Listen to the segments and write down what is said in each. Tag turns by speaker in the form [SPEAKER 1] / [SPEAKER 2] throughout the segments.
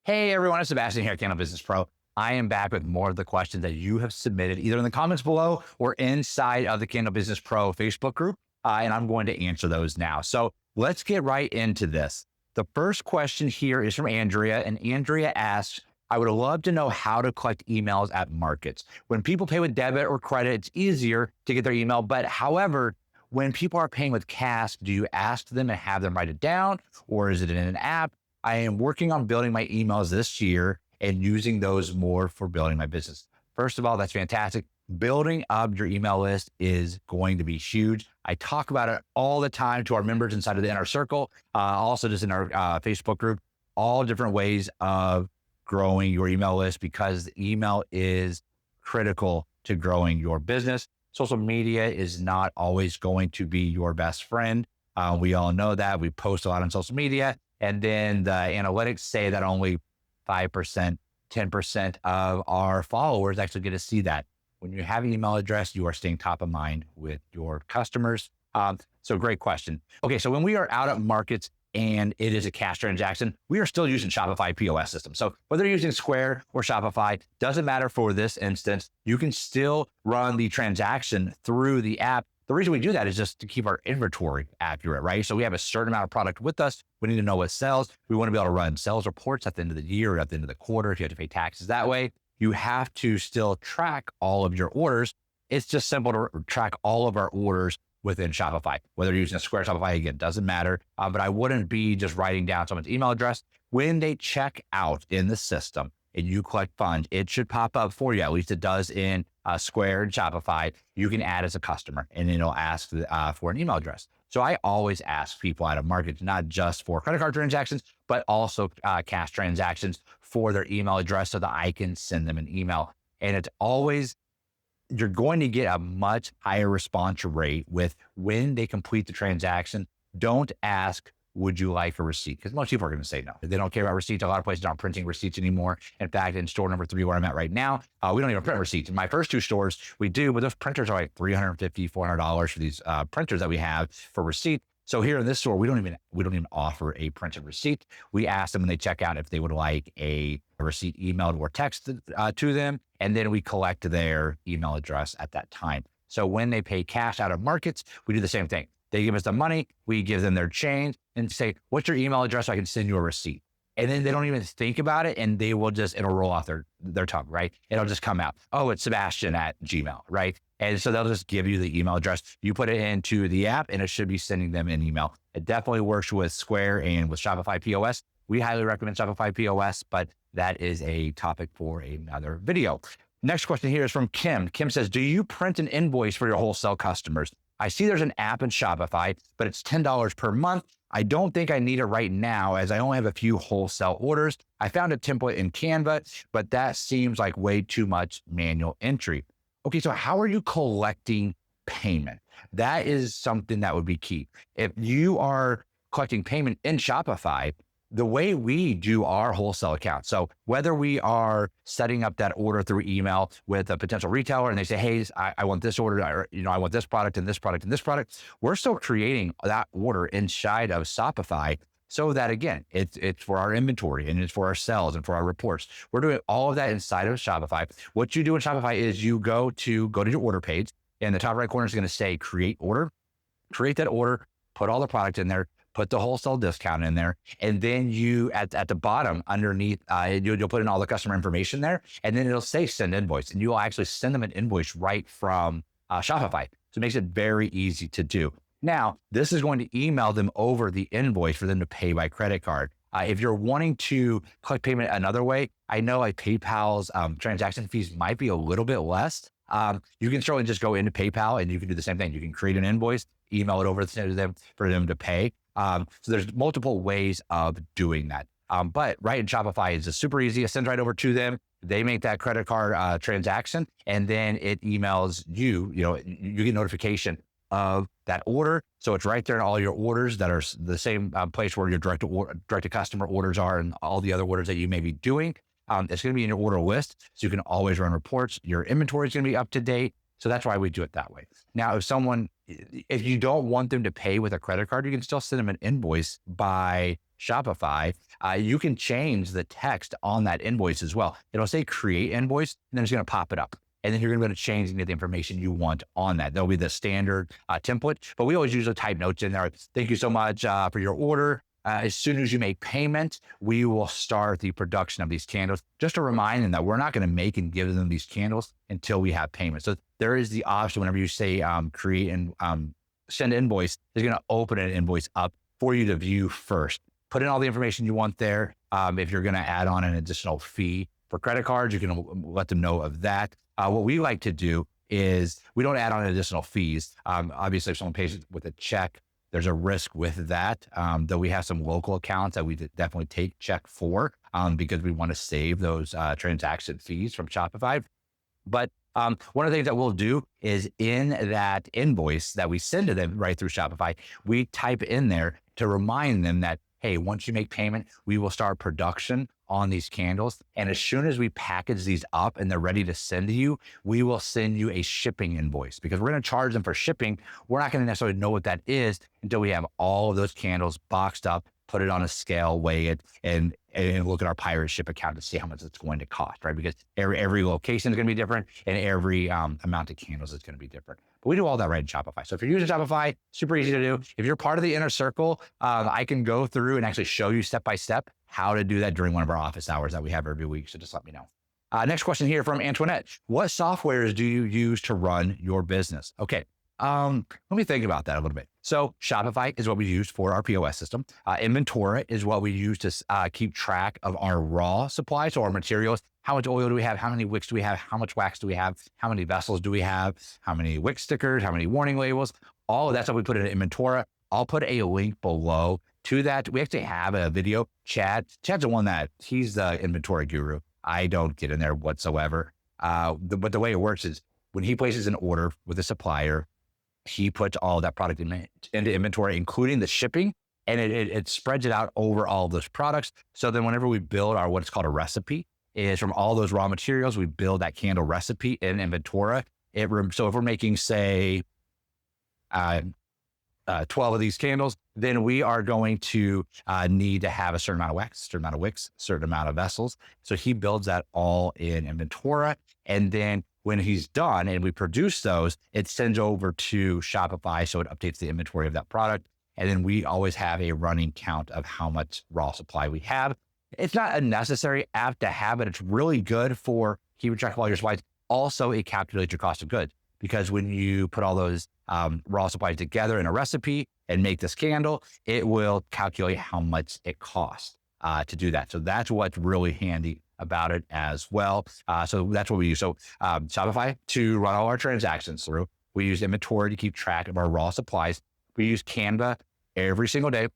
[SPEAKER 1] Hey everyone, it's Sebastian here at Candle Business Pro. I am back with more of the questions that you have submitted either in the comments below or inside of the Candle Business Pro Facebook group. And I'm going to answer those now. So let's get right into this. The first question here is from Andrea, and Andrea asks, I would love to know how to collect emails at markets. When people pay with debit or credit, it's easier to get their email. But however, when people are paying with cash, do you ask them and have them write it down, or is it in an app? I am working on building my emails this year and using those more for building my business. First of all, that's fantastic. Building up your email list is going to be huge. I talk about it all the time to our members inside of the inner circle, also just in our Facebook group, all different ways of growing your email list because the email is critical to growing your business. Social media is not always going to be your best friend. We all know that. We post a lot on social media. And then the analytics say that only 5%, 10% of our followers actually get to see that. When you have an email address, you are staying top of mind with your customers. So great question. Okay, so when we are out at markets and it is a cash transaction, we are still using Shopify POS system. So whether you're using Square or Shopify, doesn't matter for this instance, you can still run the transaction through the app. The reason we do that is just to keep our inventory accurate, right? So we have a certain amount of product with us. We need to know what sells. We want to be able to run sales reports at the end of the year or at the end of the quarter if you have to pay taxes that way. You have to still track all of your orders. It's just simple to track all of our orders within Shopify. Whether you're using a Square Shopify, again, doesn't matter. But I wouldn't be just writing down someone's email address. When they check out in the system and you collect funds, it should pop up for you. At least it does in Square and Shopify. You can add as a customer and it'll ask for an email address. So I always ask people out of markets, not just for credit card transactions, but also cash transactions for their email address so that I can send them an email. And it's always, you're going to get a much higher response rate with when they complete the transaction. Don't ask, would you like a receipt? Because most people are going to say no. They don't care about receipts. A lot of places aren't printing receipts anymore. In fact, in store number 3, where I'm at right now, we don't even print receipts. In my first 2 stores, we do, but those printers are like $350, $400 for these printers that we have for receipt. So here in this store, we don't even offer a printed receipt. We ask them when they check out if they would like a receipt emailed or texted to them, and then we collect their email address at that time. So when they pay cash out of markets, we do the same thing. They give us the money, we give them their change and say, what's your email address so I can send you a receipt? And then they don't even think about it and they will just, it'll roll off their tongue, right? It'll just come out. Oh, it's Sebastian at Gmail, right? And so they'll just give you the email address. You put it into the app and it should be sending them an email. It definitely works with Square and with Shopify POS. We highly recommend Shopify POS, but that is a topic for another video. Next question here is from Kim. Kim says, do you print an invoice for your wholesale customers? I see there's an app in Shopify, but it's $10 per month. I don't think I need it right now as I only have a few wholesale orders. I found a template in Canva, but that seems like way too much manual entry. Okay, so how are you collecting payment? That is something that would be key. If you are collecting payment in Shopify, the way we do our wholesale account. So whether we are setting up that order through email with a potential retailer and they say, hey, I want this order, or, I want this product and this product and this product, we're still creating that order inside of Shopify so that, again, it's for our inventory and it's for our sales and for our reports. We're doing all of that inside of Shopify. What you do in Shopify is you go to your order page, and the top right corner is going to say create order. Create that order, put all the product in there, put the wholesale discount in there, and then you at the bottom underneath, you'll put in all the customer information there, and then it'll say send invoice, and you'll actually send them an invoice right from Shopify. So it makes it very easy to do. Now, this is going to email them over the invoice for them to pay by credit card. If you're wanting to collect payment another way, I know like PayPal's transaction fees might be a little bit less. You can certainly just go into PayPal and you can do the same thing. You can create an invoice, email it over to them for them to pay. So there's multiple ways of doing that. But right in Shopify is just super easy. It sends right over to them. They make that credit card transaction, and then it emails you, you get notification of that order. So it's right there in all your orders that are the same place where your direct to customer orders are and all the other orders that you may be doing. It's going to be in your order list. So you can always run reports. Your inventory is going to be up to date. So that's why we do it that way. Now, if someone if you don't want them to pay with a credit card, you can still send them an invoice by Shopify. You can change the text on that invoice as well. It'll say create invoice, and then it's going to pop it up. And then you're going to be able to change any of the information you want on that. There'll be the standard template, but we always usually type notes in there. Thank you so much for your order. As soon as you make payment, we will start the production of these candles. Just to remind them that we're not going to make and give them these candles until we have payment. So there is the option whenever you say create and send invoice, it's going to open an invoice up for you to view first. Put in all the information you want there. If you're going to add on an additional fee for credit cards, you can let them know of that. What we like to do is we don't add on additional fees. Obviously, if someone pays with a check, there's a risk with that, though we have some local accounts that we definitely take check for because we want to save those transaction fees from Shopify. But one of the things that we'll do is in that invoice that we send to them right through Shopify, we type in there to remind them that, hey, once you make payment, we will start production on these candles. And as soon as we package these up and they're ready to send to you, we will send you a shipping invoice because we're going to charge them for shipping. We're not going to necessarily know what that is until we have all of those candles boxed up, put it on a scale, weigh it, and look at our pirate ship account to see how much it's going to cost, right? Because every location is going to be different and every amount of candles is going to be different. But we do all that right in Shopify. So if you're using Shopify, super easy to do. If you're part of the inner circle, I can go through and actually show you step-by-step how to do that during one of our office hours that we have every week. So just let me know. Next question here from Antoinette. What softwares do you use to run your business? Okay. Let me think about that a little bit. So Shopify is what we use for our POS system. Inventora is what we use to keep track of our raw supply. So our materials, how much oil do we have? How many wicks do we have? How much wax do we have? How many vessels do we have? How many wick stickers? How many warning labels? All of that stuff we put in Inventora. I'll put a link below to that. We actually have a video. Chad's the one he's the inventory guru. I don't get in there whatsoever. But the way it works is when he places an order with a supplier, he puts all that product into inventory, including the shipping, and it spreads it out over all of those products. So then whenever we build our, what's called a recipe, is from all those raw materials, we build that candle recipe in Inventora. So if we're making, say, 12 of these candles, then we are going to need to have a certain amount of wax, certain amount of wicks, certain amount of vessels. So he builds that all in Inventora. And then when he's done and we produce those, it sends over to Shopify. So it updates the inventory of that product. And then we always have a running count of how much raw supply we have. It's not a necessary app to have, but it's really good for keeping track of all your supplies. Also, it calculates your cost of goods because when you put all those raw supplies together in a recipe and make this candle, it will calculate how much it costs to do that. So that's what's really handy about it as well. So that's what we use. So Shopify to run all our transactions through. We use Inventory to keep track of our raw supplies. We use Canva every single day.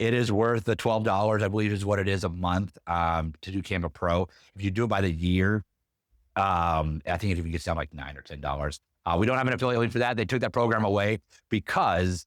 [SPEAKER 1] It is worth the $12, I believe is what it is a month to do Canva Pro. If you do it by the year, I think it even gets down like $9 or $10. We don't have an affiliate link for that. They took that program away because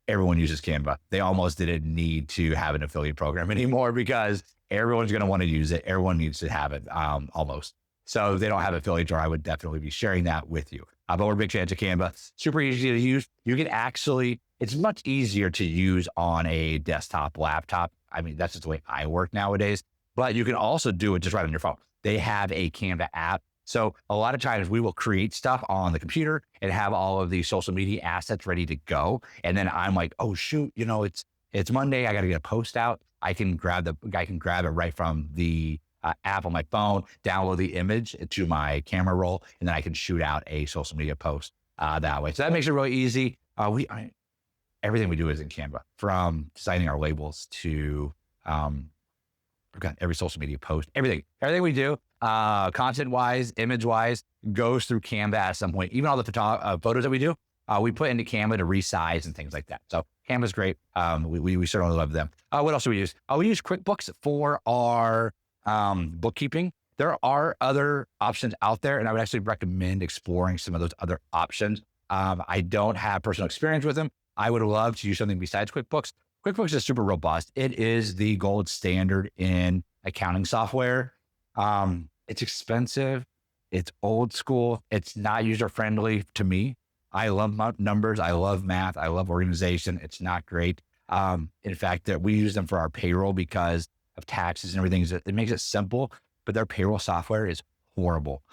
[SPEAKER 1] everyone uses Canva. They almost didn't need to have an affiliate program anymore because everyone's going to want to use it. Everyone needs to have it almost. So if they don't have affiliates, or I would definitely be sharing that with you. But we're big fans of Canva. Super easy to use. You can actually, it's much easier to use on a desktop, laptop. I mean, that's just the way I work nowadays. But you can also do it just right on your phone. They have a Canva app. So a lot of times we will create stuff on the computer and have all of these social media assets ready to go. And then I'm like, oh shoot, it's Monday. I got to get a post out. I can grab it right from the app on my phone, download the image to my camera roll, and then I can shoot out a social media post that way. So that makes it really easy. Everything we do is in Canva, from designing our labels to we've got every social media post, everything we do, content wise, image wise, goes through Canva at some point. Even all the photos that we do, we put into Canva to resize and things like that. So Canva's great. We certainly love them. What else do we use? We use QuickBooks for our bookkeeping. There are other options out there, and I would actually recommend exploring some of those other options. I don't have personal experience with them. I would love to use something besides QuickBooks. QuickBooks is super robust. It is the gold standard in accounting software. It's expensive. It's old school. It's not user-friendly to me. I love numbers. I love math. I love organization. It's not great. In fact, that we use them for our payroll because of taxes and everything. It makes it simple, but their payroll software is horrible.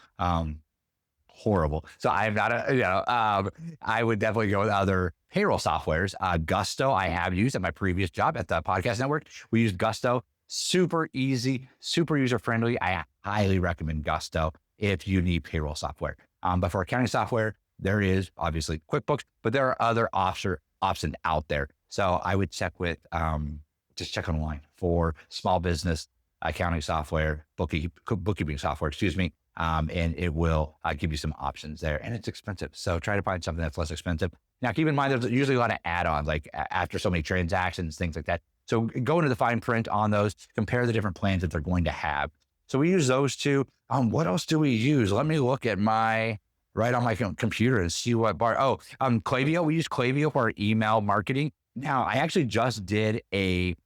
[SPEAKER 1] Horrible. So I'm not I would definitely go with other payroll softwares. Gusto, I have used at my previous job at the podcast network. We used Gusto. Super easy, super user-friendly. I highly recommend Gusto if you need payroll software. But for accounting software, there is obviously QuickBooks, but there are other options out there. So I would check with, just check online for small business accounting software, bookkeeping software, and it will give you some options there. And it's expensive. So try to find something that's less expensive. Now, keep in mind, there's usually a lot of add-ons, like after so many transactions, things like that. So go into the fine print on those, compare the different plans that they're going to have. So we use those two. What else do we use? Let me look at right on my computer and see what Klaviyo. We use Klaviyo for our email marketing. Now, I actually just did a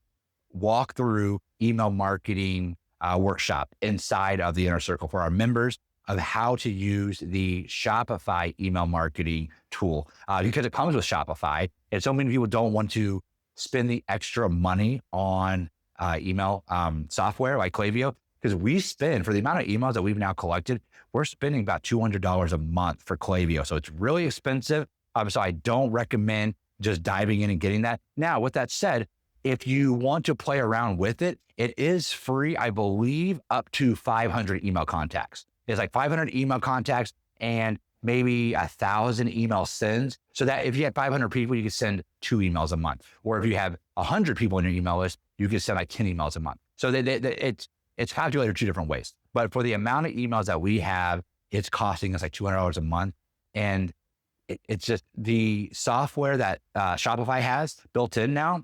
[SPEAKER 1] walkthrough email marketing workshop inside of the Inner Circle for our members of how to use the Shopify email marketing tool because it comes with Shopify. And so many people don't want to spend the extra money on email software like Klaviyo, because we spend, for the amount of emails that we've now collected, we're spending about $200 a month for Klaviyo. So it's really expensive. So I don't recommend just diving in and getting that. Now, with that said, if you want to play around with it, it is free, I believe, up to 500 email contacts. It's like 500 email contacts and maybe 1,000 email sends. So that if you had 500 people, you could send 2 emails a month. Or if you have 100 people in your email list, you could send like 10 emails a month. So it's calculated 2 different ways. But for the amount of emails that we have, it's costing us like $200 a month. And it's just the software that Shopify has built in now.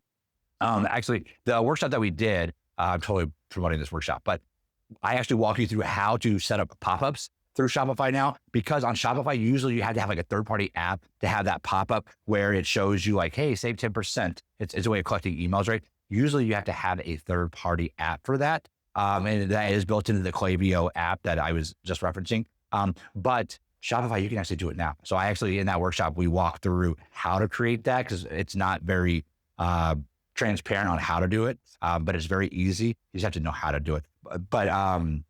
[SPEAKER 1] Actually, the workshop that we did, I'm totally promoting this workshop, but I actually walk you through how to set up pop-ups through Shopify now, because on Shopify, usually you have to have like a third-party app to have that pop-up where it shows you like, hey, save 10%. It's a way of collecting emails, right? Usually you have to have a third-party app for that. And that is built into the Klaviyo app that I was just referencing. But Shopify, you can actually do it now. So I actually, in that workshop, we walked through how to create that because it's not very transparent on how to do it, but it's very easy. You just have to know how to do it. But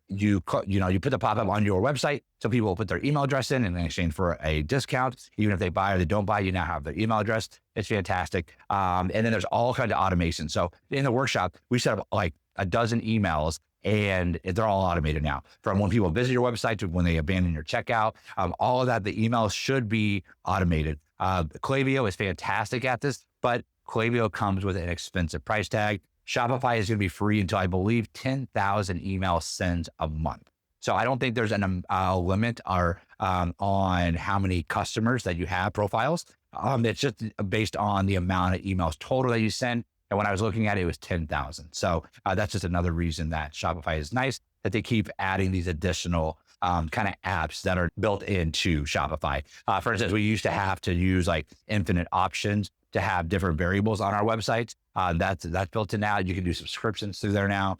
[SPEAKER 1] you put the pop-up on your website, so people will put their email address in exchange for a discount. Even if they buy or they don't buy, you now have their email address. It's fantastic. And then there's all kinds of automation. So in the workshop, we set up like a dozen emails, and they're all automated now. From when people visit your website to when they abandon your checkout, all of that, the emails should be automated. Klaviyo is fantastic at this, but Klaviyo comes with an expensive price tag. Shopify is going to be free until I believe 10,000 email sends a month. So I don't think there's a limit on how many customers that you have profiles. It's just based on the amount of emails total that you send. And when I was looking at it, it was 10,000. So that's just another reason that Shopify is nice, that they keep adding these additional kind of apps that are built into Shopify. For instance, we used to have to use like infinite options to have different variables on our websites. That's built in now. You can do subscriptions through there now.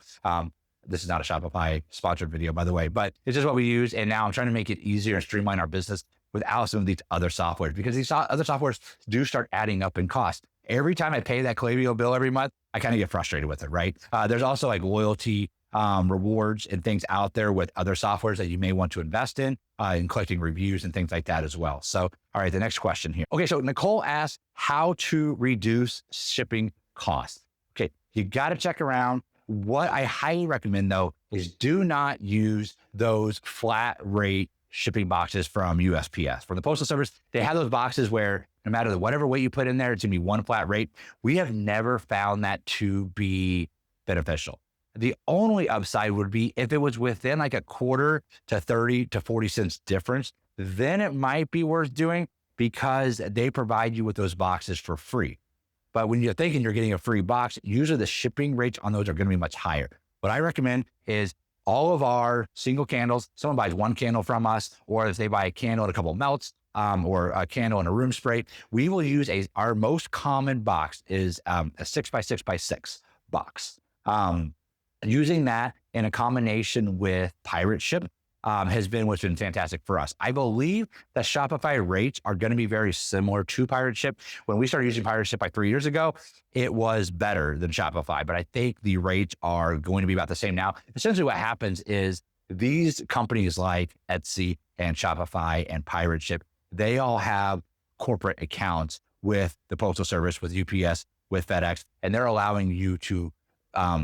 [SPEAKER 1] This is not a Shopify sponsored video, by the way, but it's just what we use. And now I'm trying to make it easier and streamline our business without some of these other softwares, because these other softwares do start adding up in cost. Every time I pay that Klaviyo bill every month, I kind of get frustrated with it, right? There's also like loyalty rewards and things out there with other softwares that you may want to invest in collecting reviews and things like that as well. So, all right, the next question here. Okay, so Nicole asked how to reduce shipping costs. Okay, you got to check around. What I highly recommend though is do not use those flat rate shipping boxes from USPS. From the Postal Service, they have those boxes where no matter whatever weight you put in there, it's gonna be one flat rate. We have never found that to be beneficial. The only upside would be if it was within like a quarter to 30 to 40 cents difference, then it might be worth doing because they provide you with those boxes for free. But when you're thinking you're getting a free box, usually the shipping rates on those are gonna be much higher. What I recommend is all of our single candles, someone buys one candle from us, or if they buy a candle and a couple of melts, or a candle and a room spray, we will use our most common box is a 6x6x6 box. Using that in a combination with pirate ship, has been what's been fantastic for us. I believe that Shopify rates are going to be very similar to Pirate Ship. When we started using Pirate Ship like 3 years ago, it was better than Shopify, but I think the rates are going to be about the same now. Essentially what happens is these companies like Etsy and Shopify and Pirate Ship, they all have corporate accounts with the Postal Service, with UPS, with FedEx, and they're allowing you to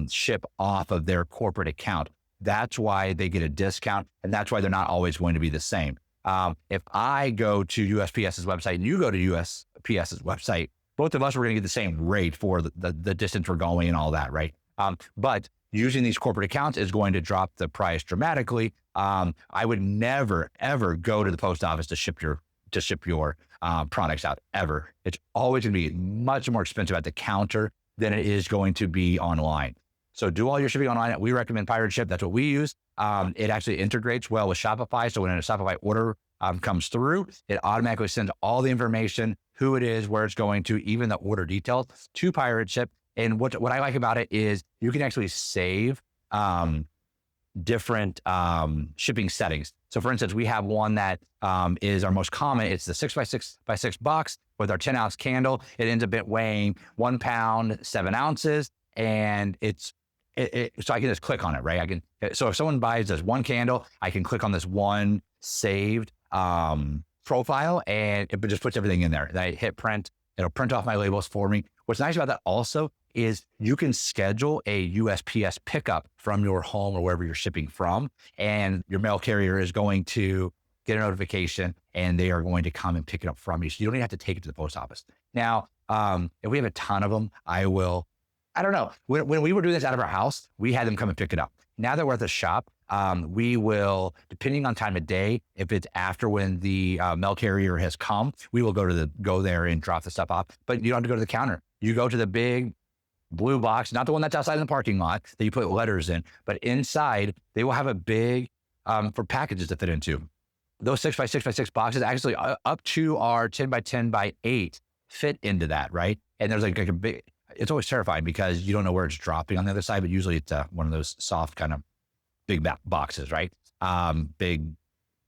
[SPEAKER 1] ship off of their corporate account. That's why they get a discount, and that's why they're not always going to be the same. If I go to USPS's website and you go to USPS's website, both of us are going to get the same rate for the distance we're going and all that, right? But using these corporate accounts is going to drop the price dramatically. I would never, ever go to the post office to ship your products out, ever. It's always going to be much more expensive at the counter than it is going to be online. So do all your shipping online. We recommend Pirate Ship. That's what we use. It actually integrates well with Shopify. So when a Shopify order comes through, it automatically sends all the information, who it is, where it's going to, even the order details to Pirate Ship. And what I like about it is you can actually save different shipping settings. So for instance, we have one that is our most common. It's the 6x6x6 box with our 10-ounce candle. It ends up weighing 1 pound, 7 ounces. And so I can just click on it, right? So if someone buys this one candle, I can click on this one saved profile, and it just puts everything in there. Then I hit print. It'll print off my labels for me. What's nice about that also is you can schedule a USPS pickup from your home or wherever you're shipping from, and your mail carrier is going to get a notification and they are going to come and pick it up from you. So you don't even have to take it to the post office. Now, if we have a ton of them, I don't know. When we were doing this out of our house, we had them come and pick it up. Now that we're at the shop, we will, depending on time of day, if it's after when the mail carrier has come, we will go there and drop the stuff off. But you don't have to go to the counter. You go to the big blue box, not the one that's outside in the parking lot that you put letters in, but inside they will have a big for packages to fit into. Those 6x6x6 boxes, actually up to our 10x10x8 fit into that, right? And there's like a big. It's always terrifying because you don't know where it's dropping on the other side, but usually it's one of those soft kind of big boxes, right? Big,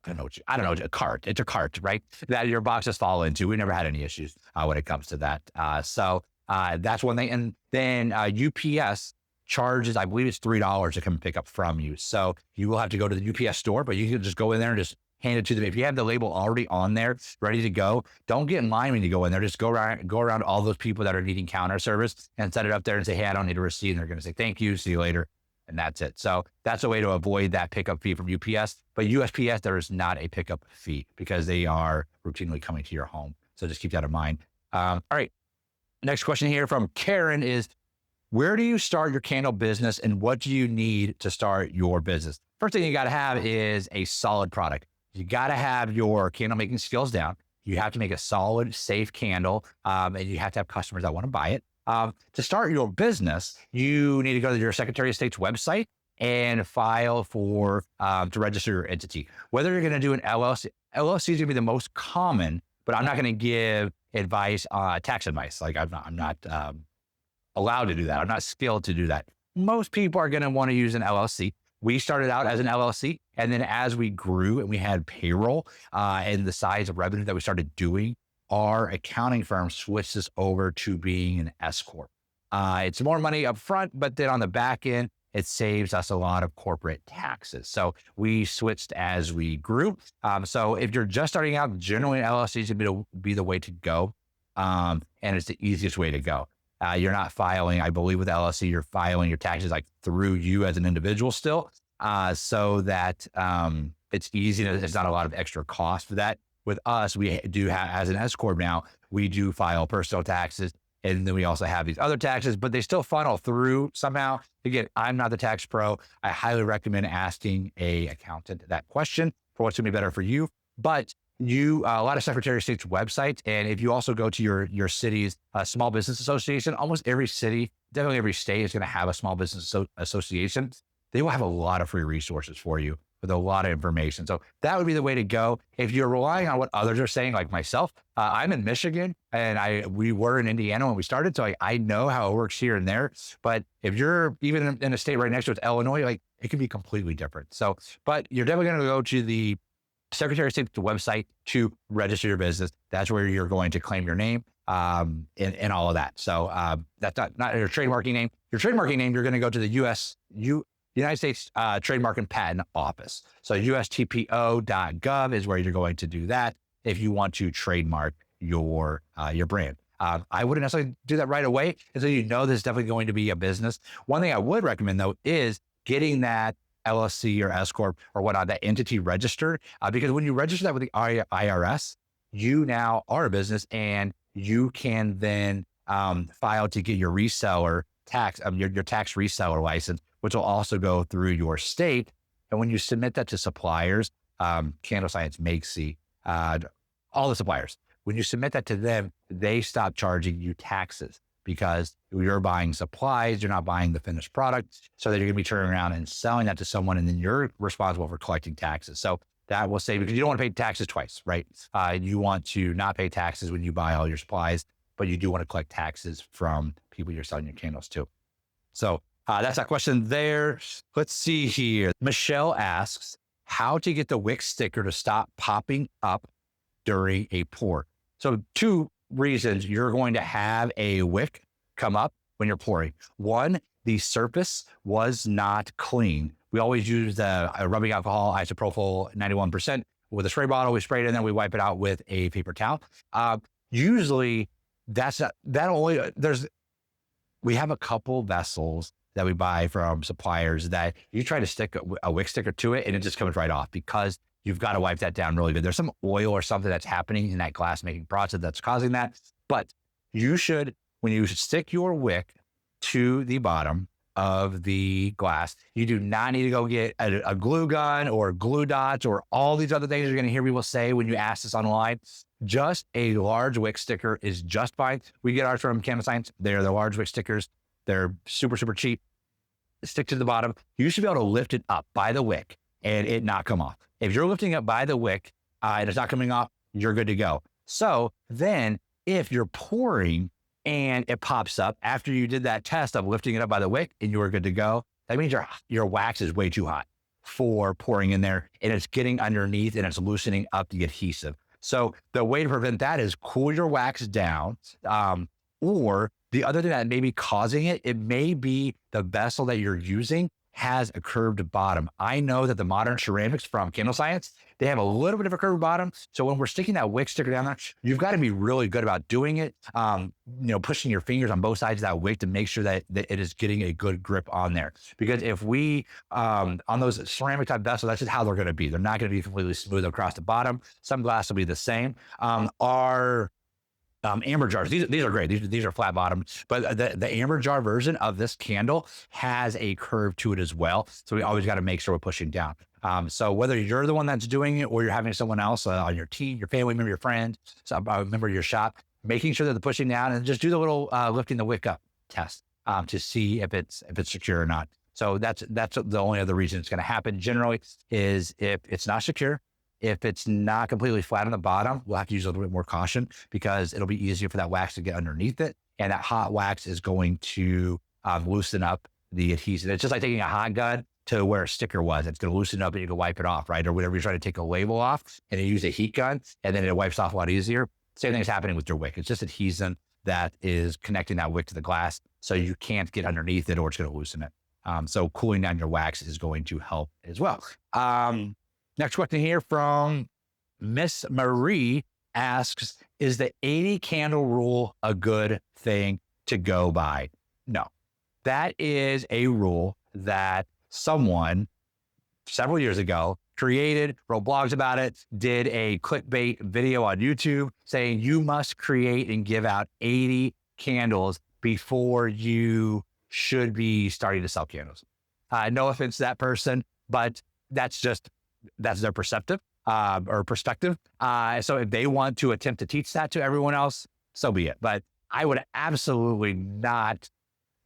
[SPEAKER 1] I don't know, a cart. It's a cart, right? That your boxes fall into. We never had any issues when it comes to that. So that's one thing. And then UPS charges, I believe it's $3 to come and pick up from you. So you will have to go to the UPS store, but you can just go in there and just hand it to them. If you have the label already on there, ready to go, don't get in line when you go in there. Just go around all those people that are needing counter service and set it up there and say, hey, I don't need a receipt. And they're going to say, thank you, see you later. And that's it. So that's a way to avoid that pickup fee from UPS. But USPS, there is not a pickup fee because they are routinely coming to your home. So just keep that in mind. All right. Next question here from Karen is, where do you start your candle business and what do you need to start your business? First thing you got to have is a solid product. You got to have your candle making skills down. You have to make a solid, safe candle, and you have to have customers that want to buy it. To start your business, you need to go to your Secretary of State's website and file to register your entity. Whether you're going to do an LLC, LLC is going to be the most common, but I'm not going to give tax advice. Like I'm not allowed to do that. I'm not skilled to do that. Most people are going to want to use an LLC. We started out as an LLC, and then as we grew and we had payroll and the size of revenue that we started doing, our accounting firm switched us over to being an S Corp. It's more money up front, but then on the back end, it saves us a lot of corporate taxes. So we switched as we grew. So if you're just starting out, generally an LLC is going to be the way to go, and it's the easiest way to go. You're not filing, I believe with LLC, you're filing your taxes like through you as an individual still, so that it's easy. There's not a lot of extra cost for that. With us, we do have, as an S Corp now, we do file personal taxes, and then we also have these other taxes, but they still funnel through somehow. Again, I'm not the tax pro. I highly recommend asking a accountant that question for what's going to be better for you. But a lot of Secretary of State's websites, and if you also go to your city's small business association, almost every city, definitely every state is going to have a small business association. They will have a lot of free resources for you with a lot of information. So that would be the way to go. If you're relying on what others are saying, like myself, I'm in Michigan and we were in Indiana when we started. So I know how it works here and there. But if you're even in a state right next to it, Illinois, like it can be completely different. So, but you're definitely going to go to the Secretary of State's website to register your business. That's where you're going to claim your name and all of that. So that's not your trademarking name. Your trademarking name, you're going to go to the United States Trademark and Patent Office. So USTPO.gov is where you're going to do that if you want to trademark your brand. I wouldn't necessarily do that right away until you know this is definitely going to be a business. One thing I would recommend though is getting that LLC or S Corp or whatnot, that entity registered, because when you register that with the IRS, you now are a business and you can then file to get your reseller tax, your tax reseller license, which will also go through your state. And when you submit that to suppliers, Candle Science, Makesy, all the suppliers, when you submit that to them, they stop charging you taxes because you're buying supplies, you're not buying the finished product. So that you're gonna be turning around and selling that to someone, and then you're responsible for collecting taxes. So that will save, because you don't want to pay taxes twice, right? You want to not pay taxes when you buy all your supplies, but you do want to collect taxes from people you're selling your candles to. So that's that question there. Let's see here. Michelle asks, how to get the Wick sticker to stop popping up during a pour. So 2 reasons you're going to have a wick come up when you're pouring. One, the surface was not clean. We always use the rubbing alcohol, isopropyl 91% with a spray bottle. We spray it and then we wipe it out with a paper towel. Usually we have a couple vessels that we buy from suppliers that you try to stick a wick sticker to it and it just comes right off because you've got to wipe that down really good. There's some oil or something that's happening in that glass making process that's causing that. But you should, when you stick your wick to the bottom of the glass, you do not need to go get a glue gun or glue dots or all these other things you're going to hear people say when you ask this online. Just a large wick sticker is just fine. We get ours from Candle Science. They're the large wick stickers. They're super, super cheap. Stick to the bottom. You should be able to lift it up by the wick and it not come off. If you're lifting it by the wick and it's not coming off, you're good to go. So then if you're pouring and it pops up after you did that test of lifting it up by the wick and you were good to go, that means your wax is way too hot for pouring in there and it's getting underneath and it's loosening up the adhesive. So the way to prevent that is cool your wax down, or the other thing that may be causing it, it may be the vessel that you're using has a curved bottom. I know that the modern ceramics from Candle Science, they have a little bit of a curved bottom. So when we're sticking that wick sticker down there, you've got to be really good about doing it. Pushing your fingers on both sides of that wick to make sure that it is getting a good grip on there. Because if we, on those ceramic type vessels, that's just how they're going to be. They're not going to be completely smooth across the bottom. Some glass will be the same. Our amber jars, these are great. These are flat bottom, but the amber jar version of this candle has a curve to it as well. So we always got to make sure we're pushing down. So whether you're the one that's doing it or you're having someone else on your team, your family member, your friend, member of your shop, making sure that they're pushing down, and just do the little lifting the wick up test to see if it's secure or not. So that's the only other reason it's going to happen generally is if it's not secure. If it's not completely flat on the bottom, we'll have to use a little bit more caution because it'll be easier for that wax to get underneath it. And that hot wax is going to loosen up the adhesive. It's just like taking a hot gun to where a sticker was. It's going to loosen up and you can wipe it off, right? Or whenever you're trying to take a label off and you use a heat gun and then it wipes off a lot easier. Same thing is happening with your wick. It's just adhesion that is connecting that wick to the glass. So you can't get underneath it or it's going to loosen it. So cooling down your wax is going to help as well. Next question here from Miss Marie asks, is the 80 candle rule a good thing to go by? No, that is a rule that someone several years ago created, wrote blogs about it, did a clickbait video on YouTube saying you must create and give out 80 candles before you should be starting to sell candles. No offense to that person, but that's their perspective. So if they want to attempt to teach that to everyone else, so be it. But I would absolutely not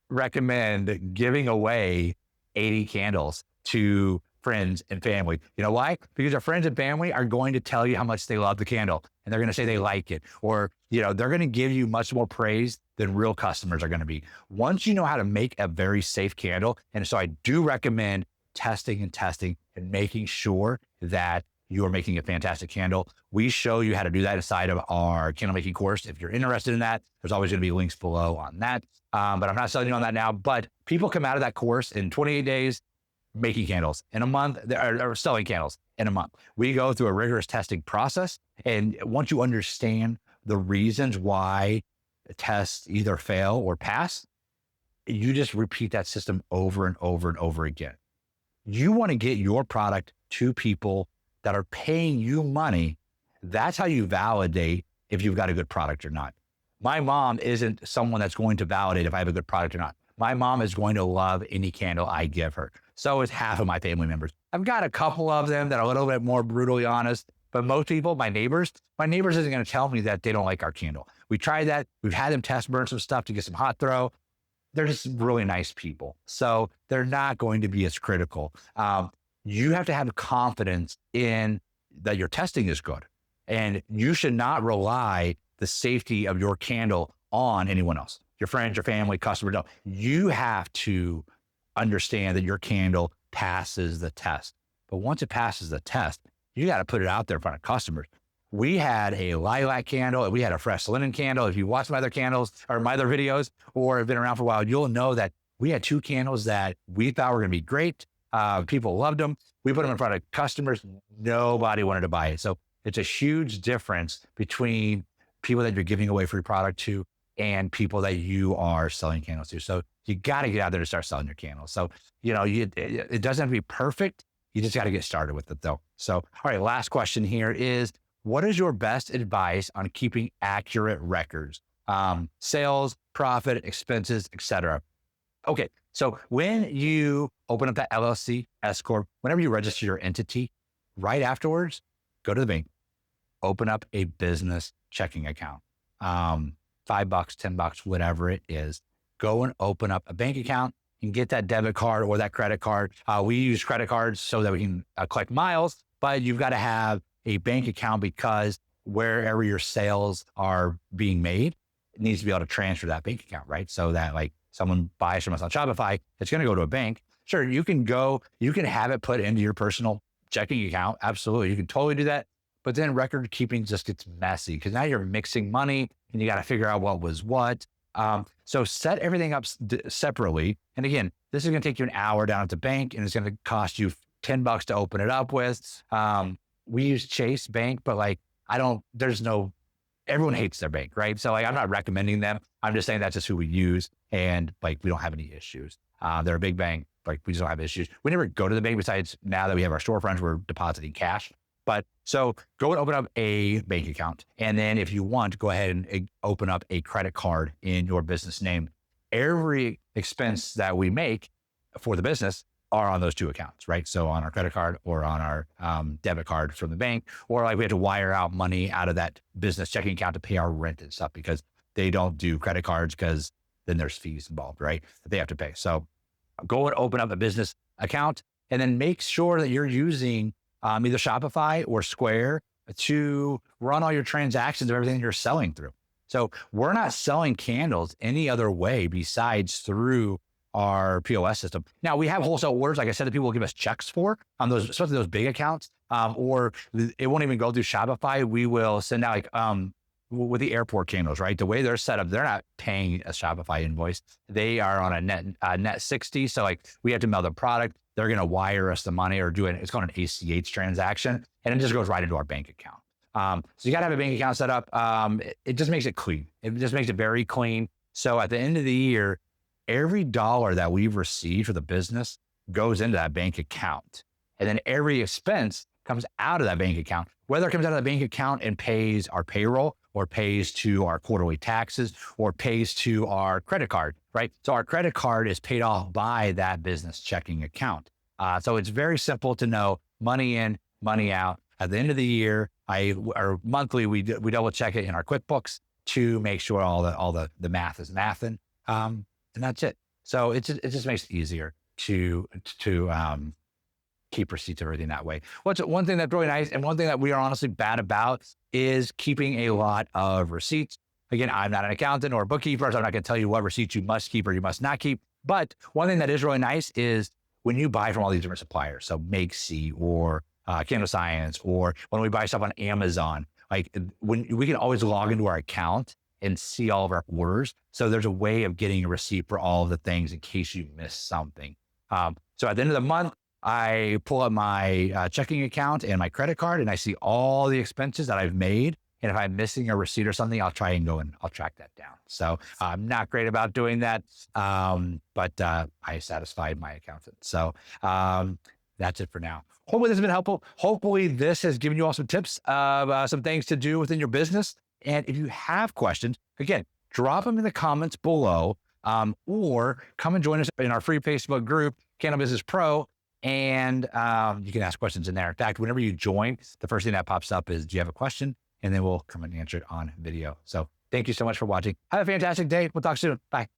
[SPEAKER 1] recommend giving away 80 candles to friends and family. You know why? Because your friends and family are going to tell you how much they love the candle and they're going to say they like it, or, they're going to give you much more praise than real customers are going to be. Once you know how to make a very safe candle, and so I do recommend testing and making sure that you're making a fantastic candle. We show you how to do that inside of our candle making course. If you're interested in that, there's always going to be links below on that. But I'm not selling you on that now. But people come out of that course in 28 days making candles in a month, or selling candles in a month. We go through a rigorous testing process. And once you understand the reasons why tests either fail or pass, you just repeat that system over and over and over again. You want to get your product to people that are paying you money. That's how you validate if you've got a good product or not. My mom isn't someone that's going to validate if I have a good product or not. My mom is going to love any candle I give her. So is half of my family members. I've got a couple of them that are a little bit more brutally honest, but most people, my neighbors isn't going to tell me that they don't like our candle. We tried that. We've had them test burn some stuff to get some hot throw. They're just really nice people. So they're not going to be as critical. You have to have confidence in that your testing is good, and you should not rely the safety of your candle on anyone else, your friends, your family, customers. No, you have to understand that your candle passes the test. But once it passes the test, you got to put it out there in front of customers. We had a lilac candle and we had a fresh linen candle. If you watch my other candles or my other videos or have been around for a while, you'll know that we had two candles that we thought were going to be great. People loved them. We put them in front of customers. Nobody wanted to buy it. So it's a huge difference between people that you're giving away free product to and people that you are selling candles to. So you got to get out there to start selling your candles. So, it doesn't have to be perfect. You just got to get started with it though. So, all right, last question here is, what is your best advice on keeping accurate records? Sales, profit, expenses, etc. Okay, so when you open up that LLC, S Corp, whenever you register your entity, right afterwards, go to the bank, open up a business checking account. $5, $10, whatever it is. Go and open up a bank account and get that debit card or that credit card. We use credit cards so that we can collect miles, but you've got to have a bank account because wherever your sales are being made, it needs to be able to transfer that bank account, right? So that like someone buys from us on Shopify, it's going to go to a bank. Sure, you can have it put into your personal checking account. Absolutely. You can totally do that. But then record keeping just gets messy because now you're mixing money and you got to figure out what was what. So set everything up separately. And again, this is going to take you an hour down at the bank and it's going to cost you $10 to open it up with. We use Chase Bank, but everyone hates their bank, right? So I'm not recommending them. I'm just saying that's just who we use. And we don't have any issues. They're a big bank. We just don't have issues. We never go to the bank besides now that we have our storefronts, we're depositing cash. But so go and open up a bank account. And then if you want, go ahead and open up a credit card in your business name. Every expense that we make for the business are on those two accounts, right? So on our credit card or on our debit card from the bank, or we have to wire out money out of that business checking account to pay our rent and stuff because they don't do credit cards because then there's fees involved, right? That they have to pay. So go and open up a business account and then make sure that you're using either Shopify or Square to run all your transactions of everything you're selling through. So we're not selling candles any other way besides through our POS system. Now we have wholesale orders, like I said, that people will give us checks for on those, especially those big accounts, or it won't even go through Shopify. We will send out with the airport candles, right? The way they're set up, they're not paying a Shopify invoice. They are on a net 60. So we have to mail the product. They're going to wire us the money or it's called an ACH transaction. And it just goes right into our bank account. So you got to have a bank account set up. It just makes it clean. It just makes it very clean. So at the end of the year, every dollar that we've received for the business goes into that bank account. And then every expense comes out of that bank account, whether it comes out of the bank account and pays our payroll or pays to our quarterly taxes or pays to our credit card, right? So our credit card is paid off by that business checking account. So it's very simple to know money in, money out. At the end of the year, or monthly, we double check it in our QuickBooks to make sure all the math is mathing. And that's it. So it just makes it easier to keep receipts of everything that way. One thing that's really nice, and one thing that we are honestly bad about, is keeping a lot of receipts. Again, I'm not an accountant or a bookkeeper, so I'm not going to tell you what receipts you must keep or you must not keep. But one thing that is really nice is when you buy from all these different suppliers, so Makesy or Candle Science, or when we buy stuff on Amazon, like when we can always log into our account and see all of our orders. So there's a way of getting a receipt for all of the things in case you miss something. So at the end of the month, I pull up my checking account and my credit card, and I see all the expenses that I've made. And if I'm missing a receipt or something, I'll try and go and I'll track that down. So I'm not great about doing that, but I satisfied my accountant. So that's it for now. Hopefully this has been helpful. Hopefully this has given you all some tips of some things to do within your business. And if you have questions, again, drop them in the comments below, or come and join us in our free Facebook group, Candle Business Pro. And you can ask questions in there. In fact, whenever you join, the first thing that pops up is, do you have a question? And then we'll come and answer it on video. So thank you so much for watching. Have a fantastic day. We'll talk soon. Bye.